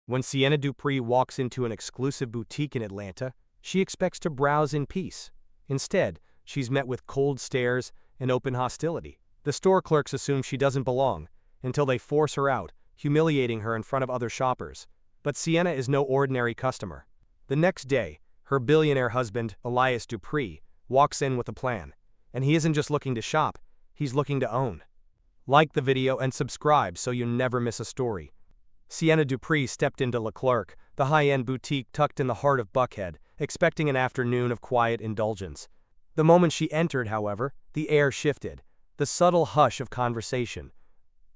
When Sienna Dupree walks into an exclusive boutique in Atlanta, she expects to browse in peace. Instead, she's met with cold stares and open hostility. The store clerks assume she doesn't belong, until they force her out, humiliating her in front of other shoppers. But Sienna is no ordinary customer. The next day, her billionaire husband, Elias Dupree, walks in with a plan. And he isn't just looking to shop, he's looking to own. Like the video and subscribe so you never miss a story. Sienna Dupree stepped into Leclerc, the high-end boutique tucked in the heart of Buckhead, expecting an afternoon of quiet indulgence. The moment she entered, however, the air shifted. The subtle hush of conversation.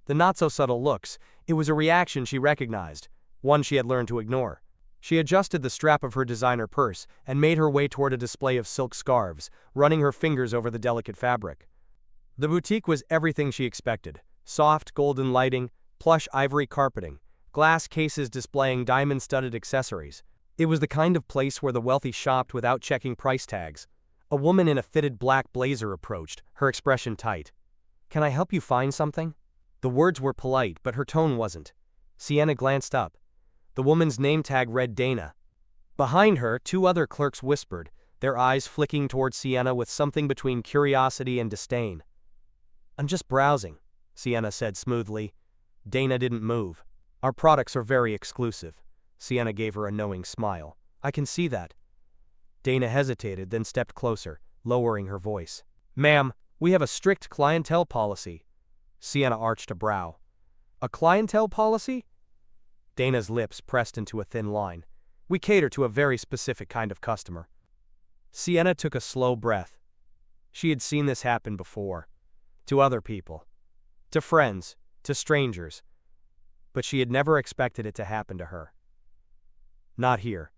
The not-so-subtle looks. It was a reaction she recognized, one she had learned to ignore. She adjusted the strap of her designer purse and made her way toward a display of silk scarves, running her fingers over the delicate fabric. The boutique was everything she expected. Soft, golden lighting, plush ivory carpeting, glass cases displaying diamond-studded accessories. It was the kind of place where the wealthy shopped without checking price tags. A woman in a fitted black blazer approached, her expression tight. "Can I help you find something?" The words were polite, but her tone wasn't. Sienna glanced up. The woman's name tag read Dana. Behind her, two other clerks whispered, their eyes flicking toward Sienna with something between curiosity and disdain. "I'm just browsing," Sienna said smoothly. Dana didn't move. "Our products are very exclusive." Sienna gave her a knowing smile. "I can see that." Dana hesitated, then stepped closer, lowering her voice. "Ma'am, we have a strict clientele policy." Sienna arched a brow. "A clientele policy?" Dana's lips pressed into a thin line. "We cater to a very specific kind of customer." Sienna took a slow breath. She had seen this happen before. To other people. To friends. To strangers. But she had never expected it to happen to her. Not here.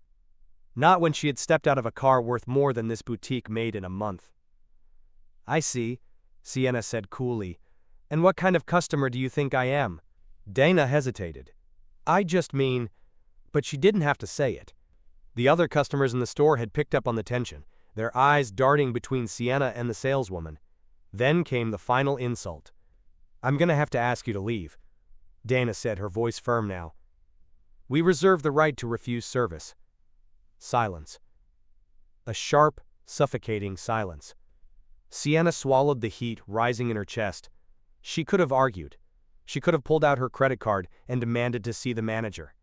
Not when she had stepped out of a car worth more than this boutique made in a month. "I see," Sienna said coolly. "And what kind of customer do you think I am?" Dana hesitated. "I just mean..." But she didn't have to say it. The other customers in the store had picked up on the tension, their eyes darting between Sienna and the saleswoman. Then came the final insult. "I'm gonna have to ask you to leave," Dana said, her voice firm now. "We reserve the right to refuse service." Silence. A sharp, suffocating silence. Sienna swallowed the heat rising in her chest. She could have argued. She could have pulled out her credit card and demanded to see the manager.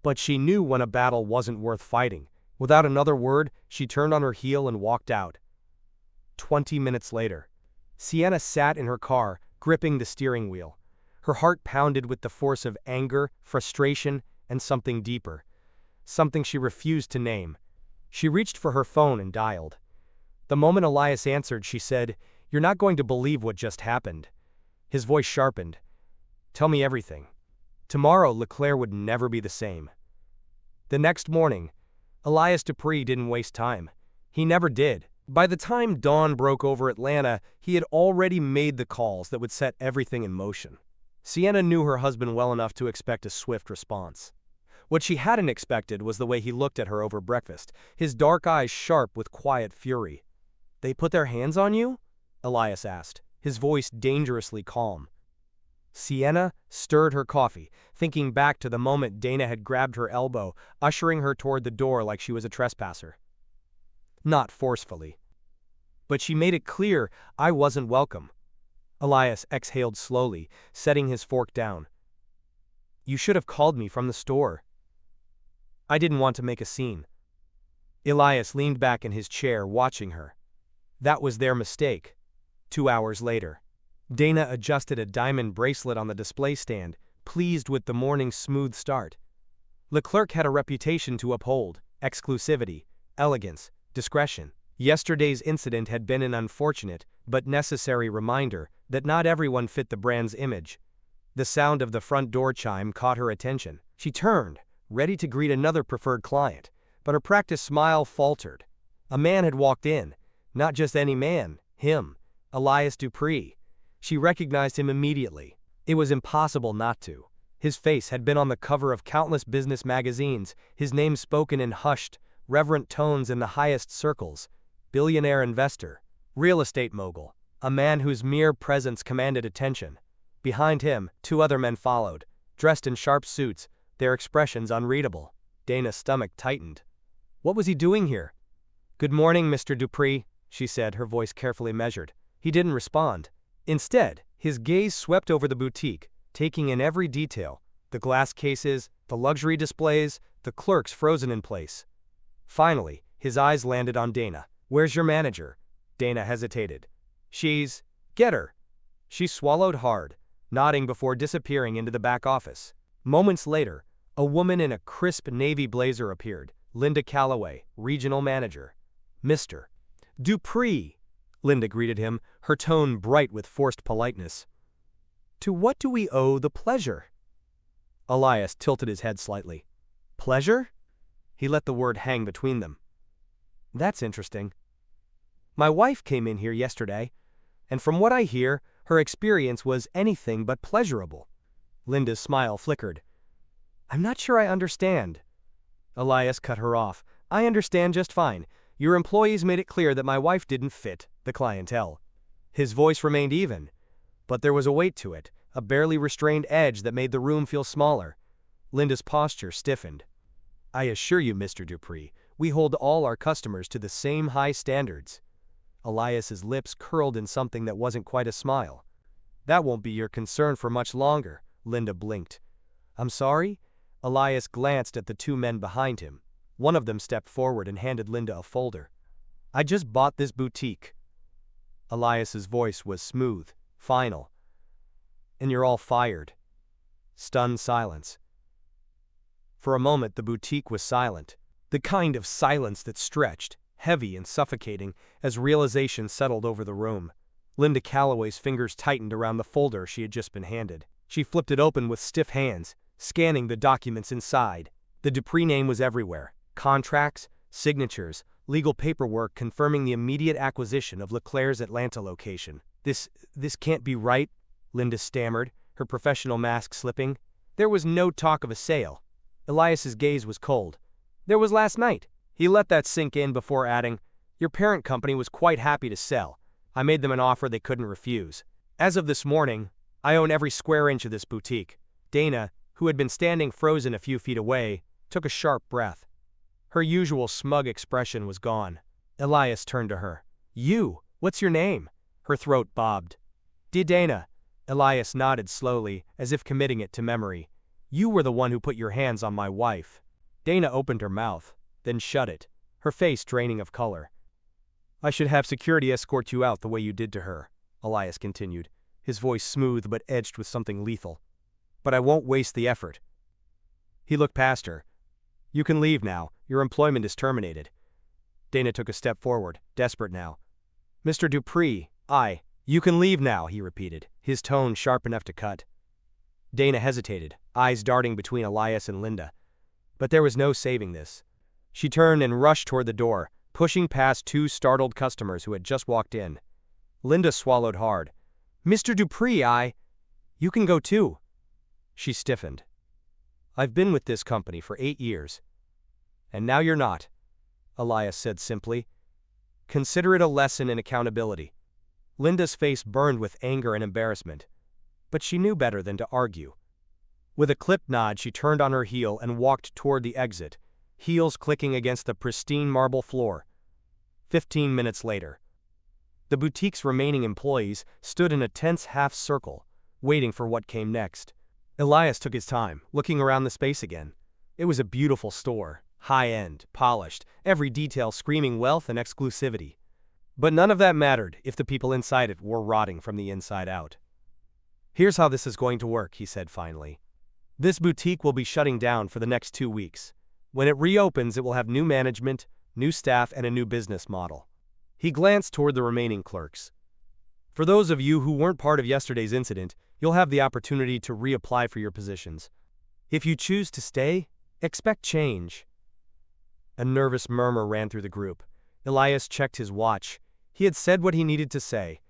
But she knew when a battle wasn't worth fighting. Without another word, she turned on her heel and walked out. 20 minutes later, Sienna sat in her car, gripping the steering wheel. Her heart pounded with the force of anger, frustration, and something deeper. Something she refused to name. She reached for her phone and dialed. The moment Elias answered, she said, "You're not going to believe what just happened." His voice sharpened. "Tell me everything." Tomorrow, Leclerc would never be the same. The next morning, Elias Dupree didn't waste time. He never did. By the time dawn broke over Atlanta, he had already made the calls that would set everything in motion. Sienna knew her husband well enough to expect a swift response. What she hadn't expected was the way he looked at her over breakfast, his dark eyes sharp with quiet fury. "They put their hands on you?" Elias asked, his voice dangerously calm. Sienna stirred her coffee, thinking back to the moment Dana had grabbed her elbow, ushering her toward the door like she was a trespasser. Not forcefully. But she made it clear I wasn't welcome. Elias exhaled slowly, setting his fork down. "You should have called me from the store." "I didn't want to make a scene." Elias leaned back in his chair, watching her. That was their mistake. 2 hours later. Dana adjusted a diamond bracelet on the display stand, pleased with the morning's smooth start. Leclerc had a reputation to uphold: exclusivity, elegance, discretion. Yesterday's incident had been an unfortunate, but necessary reminder that not everyone fit the brand's image. The sound of the front door chime caught her attention. She turned, ready to greet another preferred client, but her practiced smile faltered. A man had walked in. Not just any man, him, Elias Dupree. She recognized him immediately. It was impossible not to. His face had been on the cover of countless business magazines, his name spoken in hushed, reverent tones in the highest circles. Billionaire investor, real estate mogul, a man whose mere presence commanded attention. Behind him, 2 other men followed, dressed in sharp suits, their expressions unreadable. Dana's stomach tightened. What was he doing here? "Good morning, Mr. Dupree," she said, her voice carefully measured. He didn't respond. Instead, his gaze swept over the boutique, taking in every detail: the glass cases, the luxury displays, the clerks frozen in place. Finally, his eyes landed on Dana. "Where's your manager?" Dana hesitated. Get her." She swallowed hard, nodding before disappearing into the back office. Moments later, a woman in a crisp navy blazer appeared, Linda Calloway, regional manager. "Mr. Dupree," Linda greeted him, her tone bright with forced politeness. "To what do we owe the pleasure?" Elias tilted his head slightly. "Pleasure?" He let the word hang between them. "That's interesting. My wife came in here yesterday, and from what I hear, her experience was anything but pleasurable." Linda's smile flickered. "I'm not sure I understand." Elias cut her off. "I understand just fine. Your employees made it clear that my wife didn't fit the clientele." His voice remained even, but there was a weight to it, a barely restrained edge that made the room feel smaller. Linda's posture stiffened. "I assure you, Mr. Dupree, we hold all our customers to the same high standards." Elias's lips curled in something that wasn't quite a smile. "That won't be your concern for much longer," Linda blinked. "I'm sorry?" Elias glanced at the two men behind him. One of them stepped forward and handed Linda a folder. "I just bought this boutique." Elias's voice was smooth, final. "And you're all fired." Stunned silence. For a moment the boutique was silent, the kind of silence that stretched, heavy and suffocating, as realization settled over the room. Linda Calloway's fingers tightened around the folder she had just been handed. She flipped it open with stiff hands, scanning the documents inside. The Dupree name was everywhere: contracts, signatures, legal paperwork confirming the immediate acquisition of Leclerc's Atlanta location. This can't be right," Linda stammered, her professional mask slipping. "There was no talk of a sale." Elias's gaze was cold. "There was last night." He let that sink in before adding, "Your parent company was quite happy to sell. I made them an offer they couldn't refuse. As of this morning, I own every square inch of this boutique." Dana, who had been standing frozen a few feet away, took a sharp breath. Her usual smug expression was gone. Elias turned to her. What's your name?" Her throat bobbed. "Dear Dana." Elias nodded slowly, as if committing it to memory. "You were the one who put your hands on my wife." Dana opened her mouth, then shut it, her face draining of color. "I should have security escort you out the way you did to her," Elias continued, his voice smooth but edged with something lethal. "But I won't waste the effort." He looked past her. "You can leave now. Your employment is terminated." Dana took a step forward, desperate now. "Mr. Dupree, You can leave now," he repeated, his tone sharp enough to cut. Dana hesitated, eyes darting between Elias and Linda. But there was no saving this. She turned and rushed toward the door, pushing past two startled customers who had just walked in. Linda swallowed hard. "Mr. Dupree, You can go too." She stiffened. "I've been with this company for 8 years. And now you're not," Elias said simply. "Consider it a lesson in accountability." Linda's face burned with anger and embarrassment. But she knew better than to argue. With a clipped nod, she turned on her heel and walked toward the exit, heels clicking against the pristine marble floor. 15 minutes later, the boutique's remaining employees stood in a tense half-circle, waiting for what came next. Elias took his time, looking around the space again. It was a beautiful store, high-end, polished, every detail screaming wealth and exclusivity. But none of that mattered if the people inside it were rotting from the inside out. "Here's how this is going to work," he said finally. "This boutique will be shutting down for the next 2 weeks. When it reopens, it will have new management, new staff, and a new business model." He glanced toward the remaining clerks. "For those of you who weren't part of yesterday's incident, you'll have the opportunity to reapply for your positions. If you choose to stay, expect change." A nervous murmur ran through the group. Elias checked his watch. He had said what he needed to say.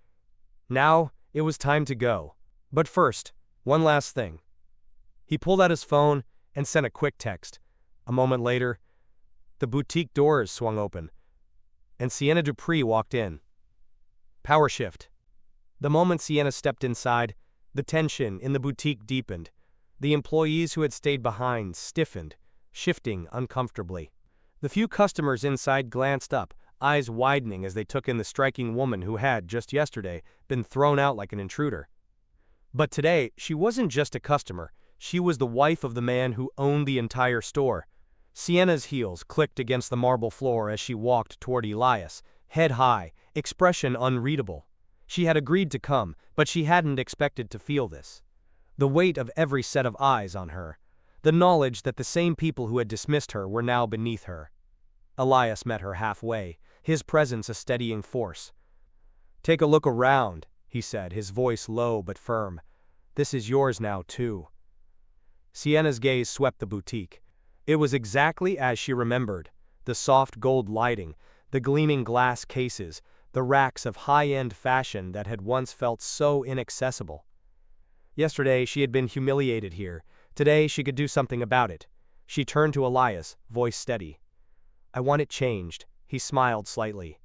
Now, it was time to go. But first, one last thing. He pulled out his phone and sent a quick text. A moment later, the boutique doors swung open, and Sienna Dupree walked in. Power shift. The moment Sienna stepped inside, the tension in the boutique deepened. The employees who had stayed behind stiffened, shifting uncomfortably. The few customers inside glanced up, eyes widening as they took in the striking woman who had, just yesterday, been thrown out like an intruder. But today, she wasn't just a customer, she was the wife of the man who owned the entire store. Sienna's heels clicked against the marble floor as she walked toward Elias, head high, expression unreadable. She had agreed to come, but she hadn't expected to feel this. The weight of every set of eyes on her. The knowledge that the same people who had dismissed her were now beneath her. Elias met her halfway, his presence a steadying force. "Take a look around," he said, his voice low but firm. "This is yours now, too." Sienna's gaze swept the boutique. It was exactly as she remembered. The soft gold lighting, the gleaming glass cases, the racks of high-end fashion that had once felt so inaccessible. Yesterday she had been humiliated here. Today she could do something about it. She turned to Elias, voice steady. "I want it changed." He smiled slightly.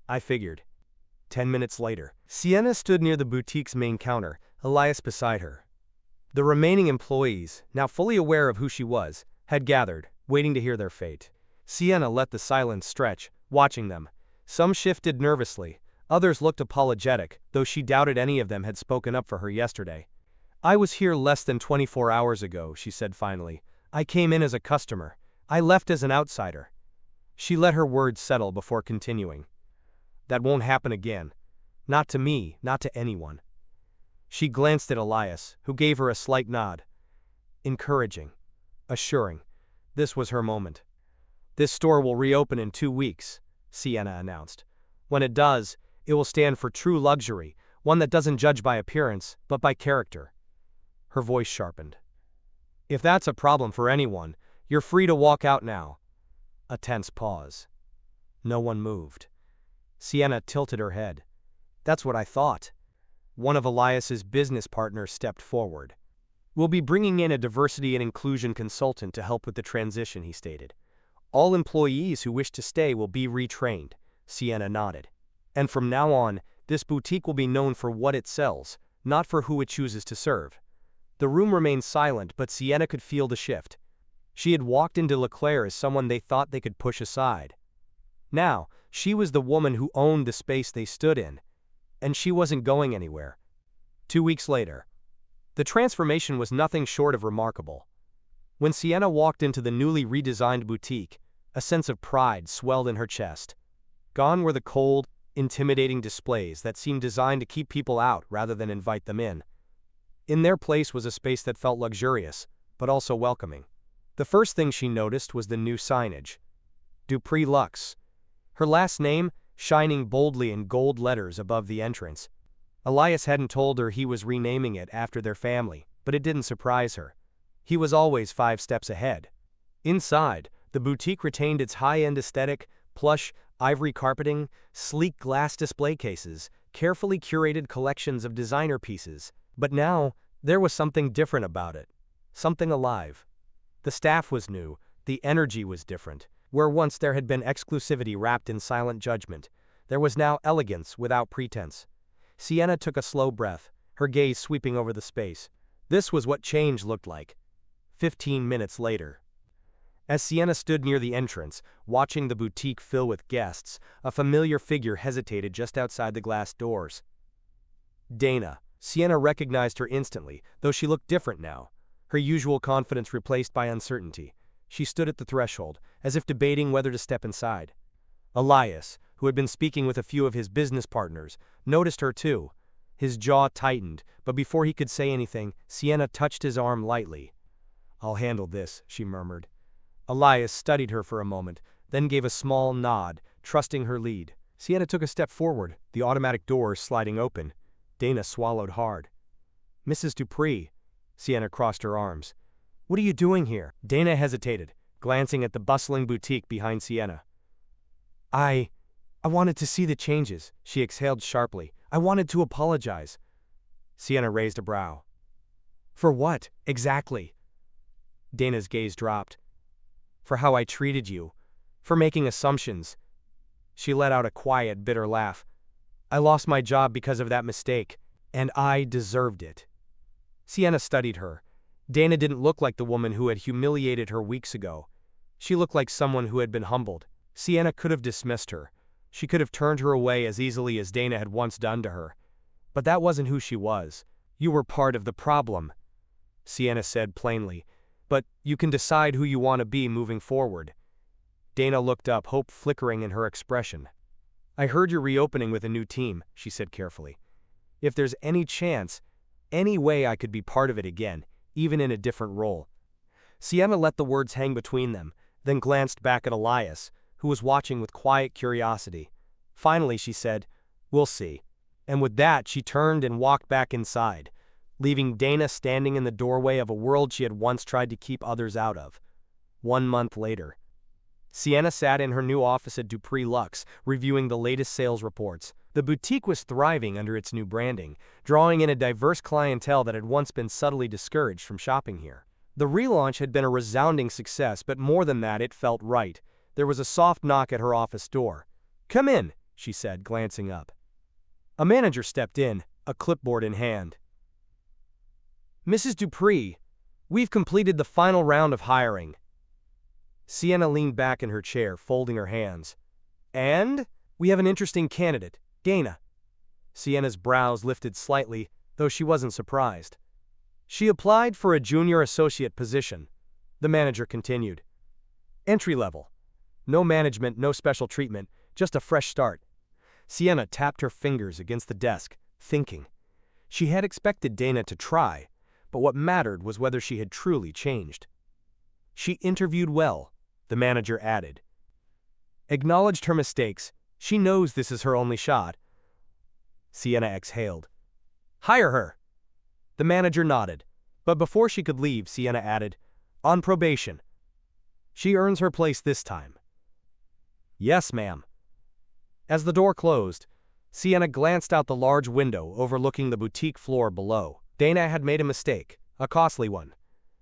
"I figured." 10 minutes later, Sienna stood near the boutique's main counter, Elias beside her. The remaining employees, now fully aware of who she was, had gathered, waiting to hear their fate. Sienna let the silence stretch, watching them. Some shifted nervously, others looked apologetic, though she doubted any of them had spoken up for her yesterday. "I was here less than 24 hours ago," she said finally. "I came in as a customer. I left as an outsider." She let her words settle before continuing. "That won't happen again. Not to me, not to anyone." She glanced at Elias, who gave her a slight nod. Encouraging. Assuring. This was her moment. "This store will reopen in 2 weeks," Sienna announced. "When it does, it will stand for true luxury, one that doesn't judge by appearance, but by character." Her voice sharpened. "If that's a problem for anyone, you're free to walk out now." A tense pause. No one moved. Sienna tilted her head. "That's what I thought." One of Elias's business partners stepped forward. "We'll be bringing in a diversity and inclusion consultant to help with the transition," he stated. "All employees who wish to stay will be retrained." Sienna nodded. "And from now on, this boutique will be known for what it sells, not for who it chooses to serve." The room remained silent, but Sienna could feel the shift. She had walked into Leclerc as someone they thought they could push aside. Now, she was the woman who owned the space they stood in. And she wasn't going anywhere. 2 weeks later. The transformation was nothing short of remarkable. When Sienna walked into the newly redesigned boutique, a sense of pride swelled in her chest. Gone were the cold, intimidating displays that seemed designed to keep people out rather than invite them in. In their place was a space that felt luxurious, but also welcoming. The first thing she noticed was the new signage. Dupree Luxe. Her last name, shining boldly in gold letters above the entrance. Elias hadn't told her he was renaming it after their family, but it didn't surprise her. He was always 5 steps ahead. Inside, the boutique retained its high-end aesthetic, plush, ivory carpeting, sleek glass display cases, carefully curated collections of designer pieces. But now, there was something different about it. Something alive. The staff was new, the energy was different. Where once there had been exclusivity wrapped in silent judgment, there was now elegance without pretense. Sienna took a slow breath, her gaze sweeping over the space. This was what change looked like. 15 minutes later. As Sienna stood near the entrance, watching the boutique fill with guests, a familiar figure hesitated just outside the glass doors. Dana. Sienna recognized her instantly, though she looked different now. Her usual confidence replaced by uncertainty. She stood at the threshold, as if debating whether to step inside. Elias, who had been speaking with a few of his business partners, noticed her too. His jaw tightened, but before he could say anything, Sienna touched his arm lightly. "I'll handle this," she murmured. Elias studied her for a moment, then gave a small nod, trusting her lead. Sienna took a step forward, the automatic doors sliding open. Dana swallowed hard. "Mrs. Dupree." Sienna crossed her arms. "What are you doing here?" Dana hesitated, glancing at the bustling boutique behind Sienna. I wanted to see the changes," she exhaled sharply. "I wanted to apologize." Sienna raised a brow. "For what, exactly?" Dana's gaze dropped. "For how I treated you. For making assumptions." She let out a quiet, bitter laugh. "I lost my job because of that mistake, and I deserved it." Sienna studied her. Dana didn't look like the woman who had humiliated her weeks ago. She looked like someone who had been humbled. Sienna could have dismissed her. She could have turned her away as easily as Dana had once done to her. But that wasn't who she was. "You were part of the problem," Sienna said plainly. "But you can decide who you want to be moving forward." Dana looked up, hope flickering in her expression. "I heard you're reopening with a new team," she said carefully. "If there's any chance, any way I could be part of it again, even in a different role." Sienna let the words hang between them, then glanced back at Elias, who was watching with quiet curiosity. Finally she said, "We'll see." And with that she turned and walked back inside, leaving Dana standing in the doorway of a world she had once tried to keep others out of. 1 month later. Sienna sat in her new office at Dupree Luxe, reviewing the latest sales reports. The boutique was thriving under its new branding, drawing in a diverse clientele that had once been subtly discouraged from shopping here. The relaunch had been a resounding success, but more than that, it felt right. There was a soft knock at her office door. "Come in," she said, glancing up. A manager stepped in, a clipboard in hand. "Mrs. Dupree, we've completed the final round of hiring." Sienna leaned back in her chair, folding her hands. "And? We have an interesting candidate, Dana." Sienna's brows lifted slightly, though she wasn't surprised. "She applied for a junior associate position," the manager continued. "Entry level. No management, no special treatment, just a fresh start." Sienna tapped her fingers against the desk, thinking. She had expected Dana to try, but what mattered was whether she had truly changed. "She interviewed well," the manager added. "Acknowledged her mistakes. She knows this is her only shot." Sienna exhaled. "Hire her." The manager nodded, but before she could leave, Sienna added, "On probation. She earns her place this time." "Yes, ma'am." As the door closed, Sienna glanced out the large window overlooking the boutique floor below. Dana had made a mistake, a costly one.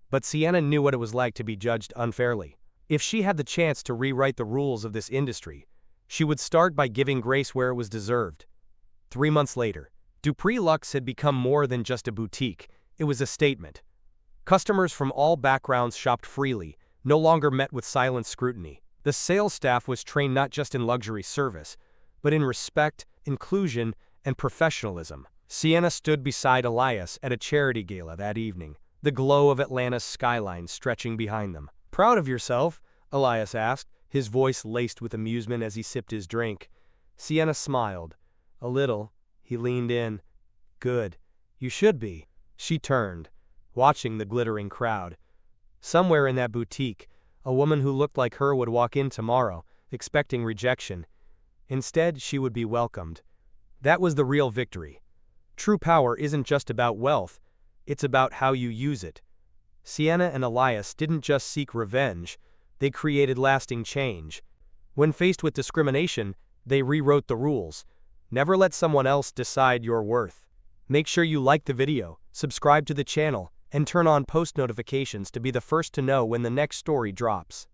But Sienna knew what it was like to be judged unfairly. If she had the chance to rewrite the rules of this industry, she would start by giving grace where it was deserved. 3 months later, Dupree Luxe had become more than just a boutique. It was a statement. Customers from all backgrounds shopped freely, no longer met with silent scrutiny. The sales staff was trained not just in luxury service, but in respect, inclusion, and professionalism. Sienna stood beside Elias at a charity gala that evening, the glow of Atlanta's skyline stretching behind them. "Proud of yourself?" Elias asked, his voice laced with amusement as he sipped his drink. Sienna smiled. "A little." He leaned in. "Good. You should be." She turned, watching the glittering crowd. Somewhere in that boutique, a woman who looked like her would walk in tomorrow, expecting rejection. Instead, she would be welcomed. That was the real victory. True power isn't just about wealth, it's about how you use it. Sienna and Elias didn't just seek revenge, they created lasting change. When faced with discrimination, they rewrote the rules. Never let someone else decide your worth. Make sure you like the video, subscribe to the channel, and turn on post notifications to be the first to know when the next story drops.